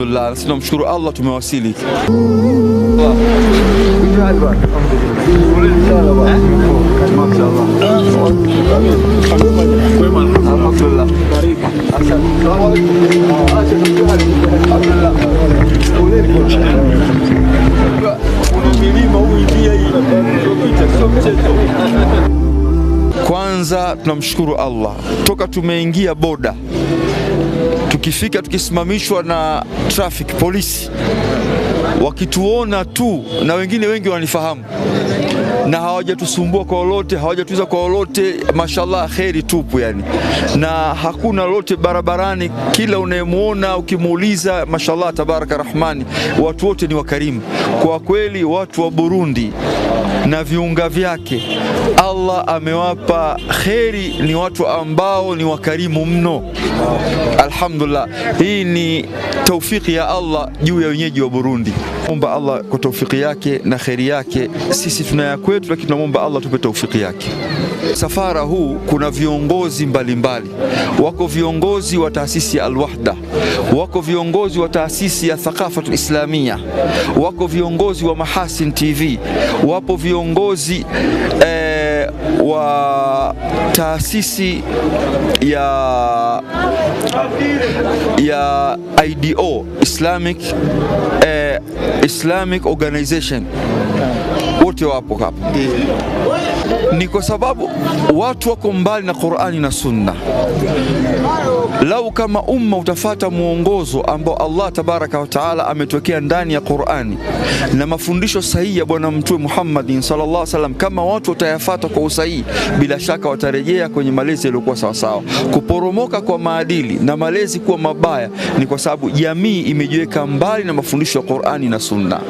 Alhamdulillah, tunamshukuru Allah tumewasili. Kwanza tunamshukuru Allah, toka tumeingia boda, tukifika tukisimamishwa na traffic polisi, wakituona tu, na wengine wengi wanifahamu na hawajatusumbua kwa lolote, hawajatuza kwa lolote, mashallah khairi tupu yani, na hakuna lolote barabarani. Kila unayemuona ukimuuliza, mashallah tabaraka rahmani, watu wote ni wakarimu kwa kweli. Watu wa Burundi na viunga vyake, Allah amewapa khairi, ni watu ambao ni wakarimu mno. Alhamdulillah, hii ni taufiki ya Allah juu ya wenyeji wa Burundi. Omba Allah kwa taufiki yake na khairi yake. Sisi tunaya kwetu, lakini tunamwomba Allah tupe taufiki yake. Safara huu kuna viongozi mbalimbali, wako viongozi wa taasisi ya Al-Wahda, wako viongozi wa taasisi ya Thaqafatul Islamia, wako viongozi wa Mahasin TV, wapo viongozi wa taasisi ya IDO, Islamic Organization, wote wapo hapa. Ni kwa sababu watu wako mbali na Qur'ani na Sunna. Lau kama umma utafata muongozo ambao Allah tabaraka wa taala ametokea ndani ya Qur'ani na mafundisho sahihi ya Bwana Mtume Muhammad sallallahu alaihi wasallam, kama watu watayafata kwa usahihi, bila shaka watarejea kwenye malezi yaliyokuwa sawasawa. Kuporomoka kwa maadili na malezi kuwa mabaya ni kwa sababu jamii imejiweka mbali na mafundisho ya Qur'ani na Sunna.